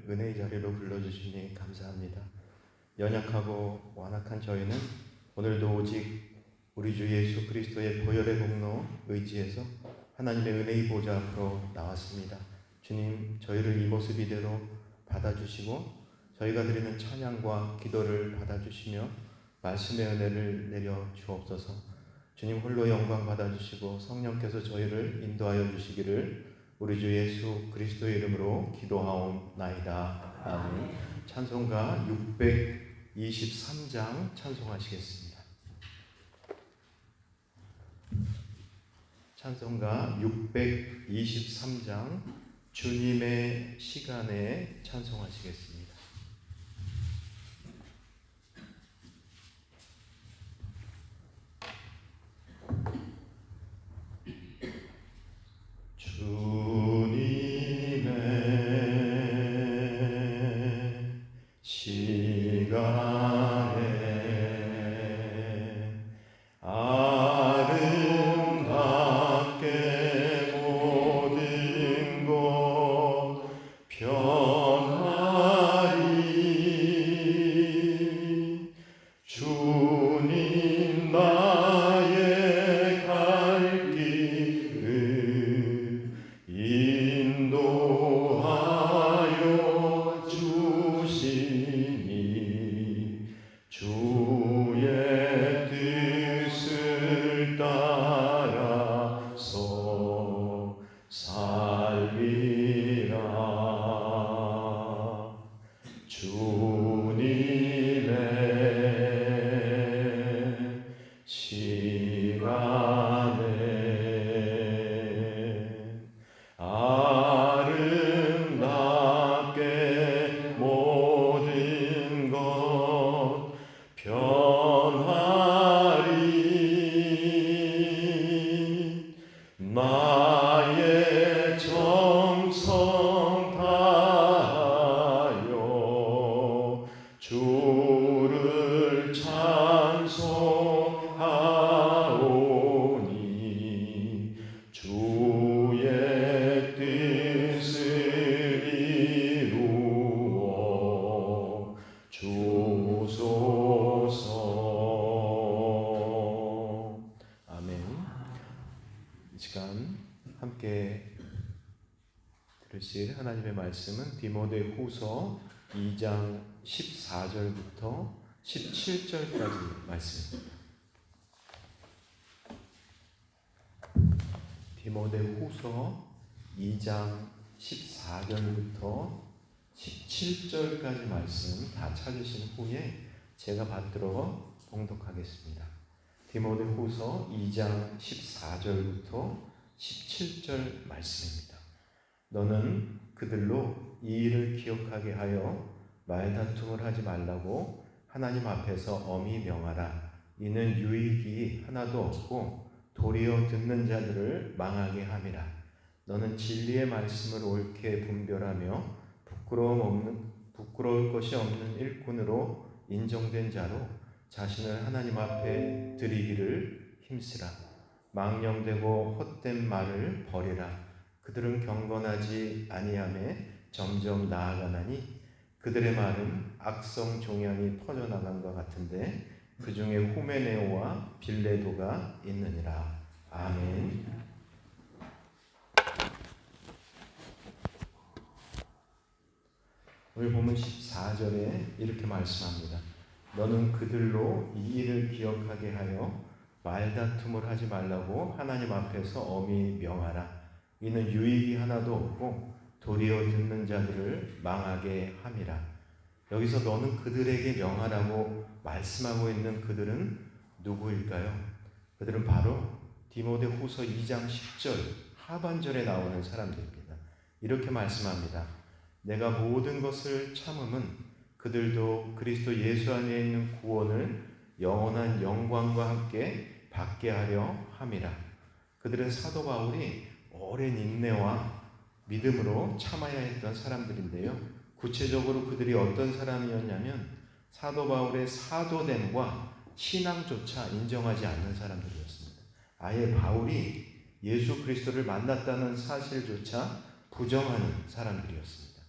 은혜의 자리로 불러주시니 감사합니다. 연약하고 완악한 저희는 오늘도 오직 우리 주 예수 그리스도의 보혈의 공로 의지해서 하나님의 은혜의 보좌 앞으로 나왔습니다. 주님, 저희를 이 모습 이대로 받아주시고 저희가 드리는 찬양과 기도를 받아주시며 말씀의 은혜를 내려 주옵소서. 주님 홀로 영광 받아주시고 성령께서 저희를 인도하여 주시기를 우리 주 예수 그리스도의 이름으로 기도하옵나이다. 아멘. 찬송가 623장 찬송하시겠습니다. 찬송가 623장 주님의 시간에 찬송하시겠습니다. 주님의 시간에 아름답게 모든 것 변하리. 주님 나의 갈 길을 인도하여 주시니 주의 뜻을 따라서 살리라. 주님의 시간에 아름답게 모든 것 변하리. 나의 정성 다하여 주를 찬송하오니 주의 뜻을 이루어 주소서. 아멘. 이 시간 함께 들으실 하나님의 말씀은 디모데후서 2장 14절부터 17절까지 말씀입니다. 디모데후서 2장 14절부터 17절까지 말씀 다 찾으신 후에 제가 받들어 봉독하겠습니다. 디모데후서 2장 14절부터 17절 말씀입니다. 너는 그들로 이 일을 기억하게 하여 말다툼을 하지 말라고 하나님 앞에서 엄히 명하라. 이는 유익이 하나도 없고 도리어 듣는 자들을 망하게 함이라. 너는 진리의 말씀을 옳게 분별하며 부끄러울 것이 없는 일꾼으로 인정된 자로 자신을 하나님 앞에 드리기를 힘쓰라. 망령되고 헛된 말을 버리라. 그들은 경건하지 아니하매 점점 나아가나니 그들의 말은 악성 종양이 퍼져나간 것 같은데 그 중에 후메네오와 빌레도가 있느니라. 아멘. 오늘 보면 14절에 이렇게 말씀합니다. 너는 그들로 이 일을 기억하게 하여 말다툼을 하지 말라고 하나님 앞에서 엄히 명하라. 이는 유익이 하나도 없고 도리어 듣는 자들을 망하게 함이라. 여기서 너는 그들에게 명하라고 말씀하고 있는 그들은 누구일까요? 그들은 바로 디모데후서 2장 10절 하반절에 나오는 사람들입니다. 이렇게 말씀합니다. 내가 모든 것을 참음은 그들도 그리스도 예수 안에 있는 구원을 영원한 영광과 함께 받게 하려 함이라. 그들은 사도 바울이 오랜 인내와 믿음으로 참아야 했던 사람들인데요. 구체적으로 그들이 어떤 사람이었냐면 사도 바울의 사도됨과 신앙조차 인정하지 않는 사람들이었습니다. 아예 바울이 예수 그리스도를 만났다는 사실조차 부정하는 사람들이었습니다.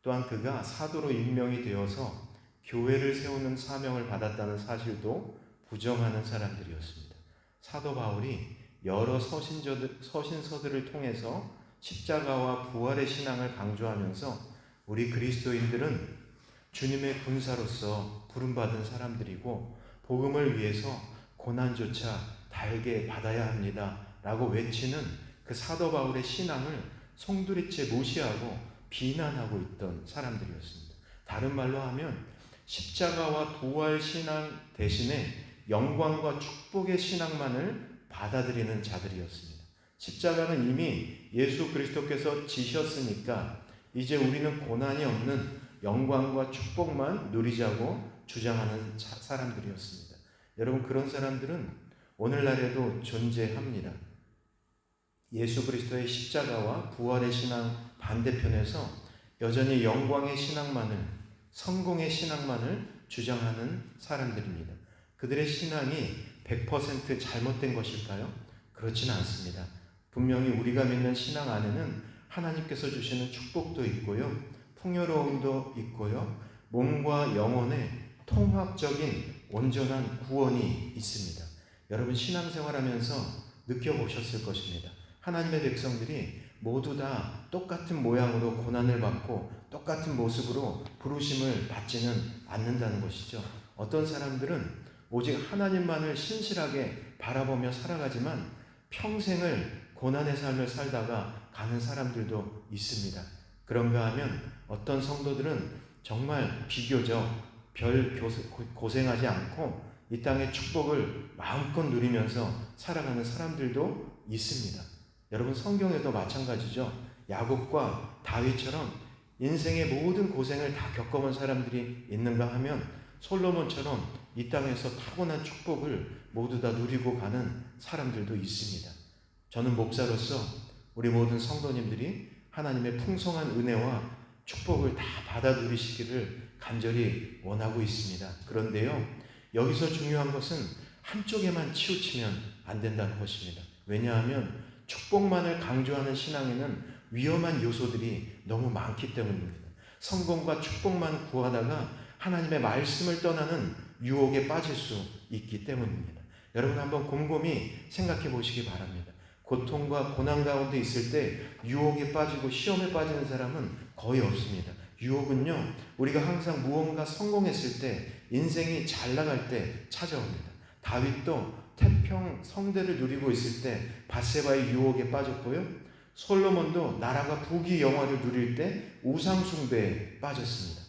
또한 그가 사도로 임명이 되어서 교회를 세우는 사명을 받았다는 사실도 부정하는 사람들이었습니다. 사도 바울이 여러 서신서들을 통해서 십자가와 부활의 신앙을 강조하면서 우리 그리스도인들은 주님의 군사로서 부름받은 사람들이고 복음을 위해서 고난조차 달게 받아야 합니다 라고 외치는 그 사도 바울의 신앙을 송두리째 무시하고 비난하고 있던 사람들이었습니다. 다른 말로 하면 십자가와 부활 신앙 대신에 영광과 축복의 신앙만을 받아들이는 자들이었습니다. 십자가는 이미 예수 그리스도께서 지셨으니까 이제 우리는 고난이 없는 영광과 축복만 누리자고 주장하는 사람들이었습니다. 여러분, 그런 사람들은 오늘날에도 존재합니다. 예수 그리스도의 십자가와 부활의 신앙 반대편에서 여전히 영광의 신앙만을, 성공의 신앙만을 주장하는 사람들입니다. 그들의 신앙이 100% 잘못된 것일까요? 그렇지는 않습니다. 분명히 우리가 믿는 신앙 안에는 하나님께서 주시는 축복도 있고요, 풍요로움도 있고요, 몸과 영혼의 통합적인 온전한 구원이 있습니다. 여러분, 신앙생활하면서 느껴보셨을 것입니다. 하나님의 백성들이 모두 다 똑같은 모양으로 고난을 받고 똑같은 모습으로 부르심을 받지는 않는다는 것이죠. 어떤 사람들은 오직 하나님만을 신실하게 바라보며 살아가지만 평생을 고난의 삶을 살다가 가는 사람들도 있습니다. 그런가 하면 어떤 성도들은 정말 비교적 별 고생하지 않고 이 땅의 축복을 마음껏 누리면서 살아가는 사람들도 있습니다. 여러분, 성경에도 마찬가지죠. 야곱과 다윗처럼 인생의 모든 고생을 다 겪어본 사람들이 있는가 하면 솔로몬처럼 이 땅에서 타고난 축복을 모두 다 누리고 가는 사람들도 있습니다. 저는 목사로서 우리 모든 성도님들이 하나님의 풍성한 은혜와 축복을 다 받아 누리시기를 간절히 원하고 있습니다. 그런데요, 여기서 중요한 것은 한쪽에만 치우치면 안 된다는 것입니다. 왜냐하면 축복만을 강조하는 신앙에는 위험한 요소들이 너무 많기 때문입니다. 성공과 축복만 구하다가 하나님의 말씀을 떠나는 유혹에 빠질 수 있기 때문입니다. 여러분, 한번 곰곰이 생각해 보시기 바랍니다. 고통과 고난 가운데 있을 때 유혹에 빠지고 시험에 빠지는 사람은 거의 없습니다. 유혹은요, 우리가 항상 무언가 성공했을 때, 인생이 잘 나갈 때 찾아옵니다. 다윗도 태평 성대를 누리고 있을 때 밧세바의 유혹에 빠졌고요, 솔로몬도 나라가 부귀영화를 누릴 때 우상 숭배에 빠졌습니다.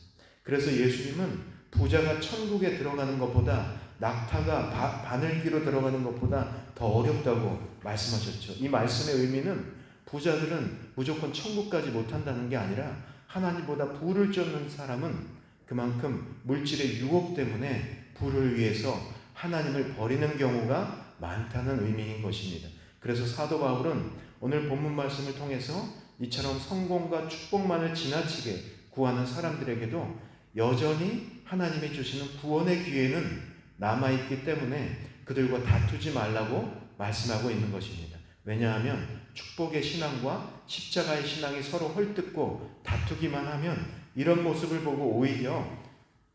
그래서 예수님은 부자가 천국에 들어가는 것보다 낙타가 바늘귀로 들어가는 것보다 더 어렵다고 말씀하셨죠. 이 말씀의 의미는 부자들은 무조건 천국까지 못한다는 게 아니라 하나님보다 부를 쫓는 사람은 그만큼 물질의 유혹 때문에 부를 위해서 하나님을 버리는 경우가 많다는 의미인 것입니다. 그래서 사도 바울은 오늘 본문 말씀을 통해서 이처럼 성공과 축복만을 지나치게 구하는 사람들에게도 여전히 하나님이 주시는 구원의 기회는 남아있기 때문에 그들과 다투지 말라고 말씀하고 있는 것입니다. 왜냐하면 축복의 신앙과 십자가의 신앙이 서로 헐뜯고 다투기만 하면 이런 모습을 보고 오히려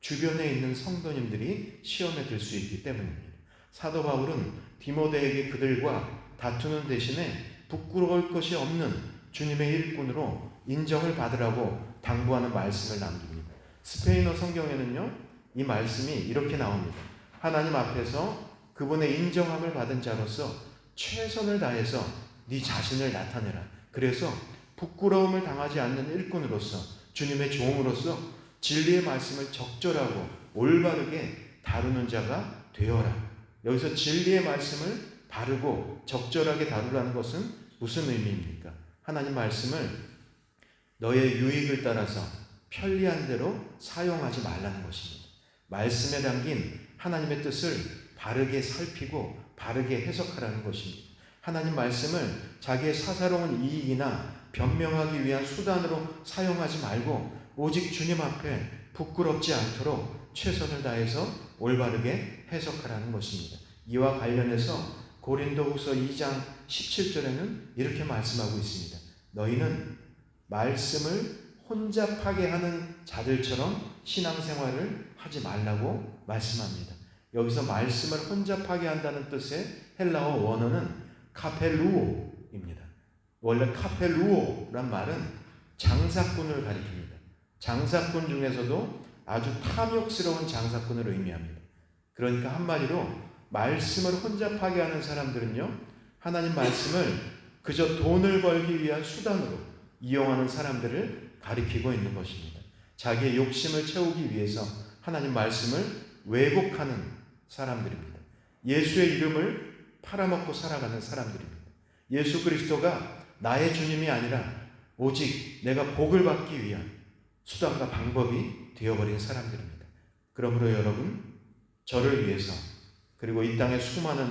주변에 있는 성도님들이 시험에 들 수 있기 때문입니다. 사도 바울은 디모데에게 그들과 다투는 대신에 부끄러울 것이 없는 주님의 일꾼으로 인정을 받으라고 당부하는 말씀을 남깁니다. 스페인어 성경에는요, 이 말씀이 이렇게 나옵니다. 하나님 앞에서 그분의 인정함을 받은 자로서 최선을 다해서 네 자신을 나타내라. 그래서 부끄러움을 당하지 않는 일꾼으로서, 주님의 종으로서 진리의 말씀을 적절하고 올바르게 다루는 자가 되어라. 여기서 진리의 말씀을 바르고 적절하게 다루라는 것은 무슨 의미입니까? 하나님 말씀을 너의 유익을 따라서 편리한 대로 사용하지 말라는 것입니다. 말씀에 담긴 하나님의 뜻을 바르게 살피고 바르게 해석하라는 것입니다. 하나님 말씀을 자기의 사사로운 이익이나 변명하기 위한 수단으로 사용하지 말고 오직 주님 앞에 부끄럽지 않도록 최선을 다해서 올바르게 해석하라는 것입니다. 이와 관련해서 고린도후서 2장 17절에는 이렇게 말씀하고 있습니다. 너희는 말씀을 혼잡하게 하는 자들처럼 신앙생활을 하지 말라고 말씀합니다. 여기서 말씀을 혼잡하게 한다는 뜻의 헬라어 원어는 카펠루오입니다. 원래 카펠루오란 말은 장사꾼을 가리킵니다. 장사꾼 중에서도 아주 탐욕스러운 장사꾼을 의미합니다. 그러니까 한마디로 말씀을 혼잡하게 하는 사람들은요, 하나님 말씀을 그저 돈을 벌기 위한 수단으로 이용하는 사람들을 가리키고 있는 것입니다. 자기의 욕심을 채우기 위해서 하나님 말씀을 왜곡하는 사람들입니다. 예수의 이름을 팔아먹고 살아가는 사람들입니다. 예수 그리스도가 나의 주님이 아니라 오직 내가 복을 받기 위한 수단과 방법이 되어버린 사람들입니다. 그러므로 여러분, 저를 위해서 그리고 이 땅의 수많은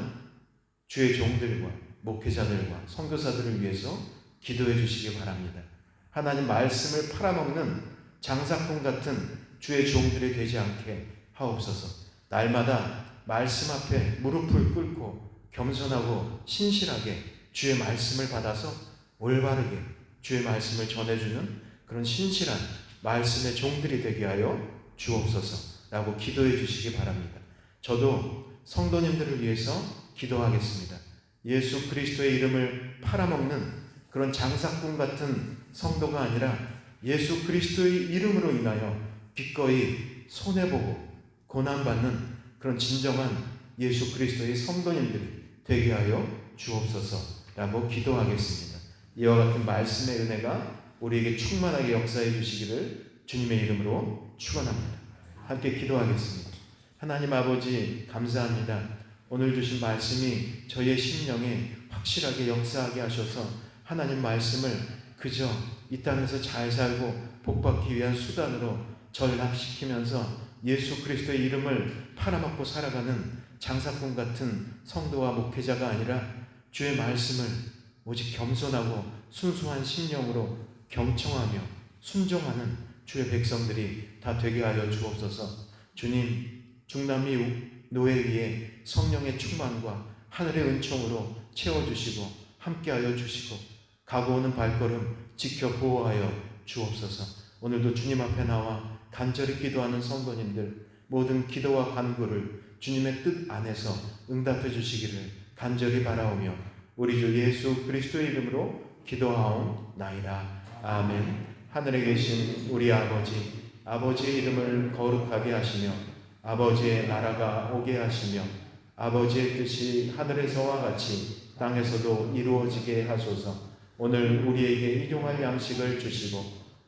주의 종들과 목회자들과 선교사들을 위해서 기도해 주시기 바랍니다. 하나님 말씀을 팔아먹는 장사꾼 같은 주의 종들이 되지 않게 하옵소서. 날마다 말씀 앞에 무릎을 꿇고 겸손하고 신실하게 주의 말씀을 받아서 올바르게 주의 말씀을 전해주는 그런 신실한 말씀의 종들이 되게 하여 주옵소서라고 기도해 주시기 바랍니다. 저도 성도님들을 위해서 기도하겠습니다. 예수 그리스도의 이름을 팔아먹는 그런 장사꾼 같은 성도가 아니라 예수 그리스도의 이름으로 인하여 기꺼이 손해보고 고난받는 그런 진정한 예수 그리스도의 성도님들이 되게 하여 주옵소서라고 기도하겠습니다. 이와 같은 말씀의 은혜가 우리에게 충만하게 역사해 주시기를 주님의 이름으로 축원합니다. 함께 기도하겠습니다. 하나님 아버지, 감사합니다. 오늘 주신 말씀이 저의 심령에 확실하게 역사하게 하셔서 하나님 말씀을 그저 이 땅에서 잘 살고 복받기 위한 수단으로 전락시키면서 예수 그리스도의 이름을 팔아먹고 살아가는 장사꾼 같은 성도와 목회자가 아니라 주의 말씀을 오직 겸손하고 순수한 심령으로 경청하며 순종하는 주의 백성들이 다 되게 하여 주옵소서. 주님, 중남미 노예 위에 성령의 충만과 하늘의 은총으로 채워주시고 함께하여 주시고 가고 오는 발걸음 지켜 보호하여 주옵소서. 오늘도 주님 앞에 나와 간절히 기도하는 성도님들 모든 기도와 간구를 주님의 뜻 안에서 응답해 주시기를 간절히 바라오며 우리 주 예수 그리스도의 이름으로 기도하옵나이다. 아멘. 하늘에 계신 우리 아버지, 아버지의 이름을 거룩하게 하시며 아버지의 나라가 오게 하시며 아버지의 뜻이 하늘에서와 같이 땅에서도 이루어지게 하소서. 오늘 우리에게 일용할 양식을 주시고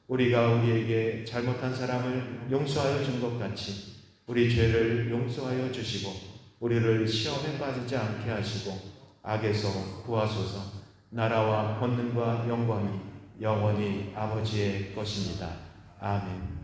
우리가 우리에게 잘못한 사람을 용서하여 준 것 같이 우리 죄를 용서하여 주시고 우리를 시험에 빠지지 않게 하시고 악에서 구하소서. 나라와 권능과 영광이 영원히 아버지의 것입니다. 아멘.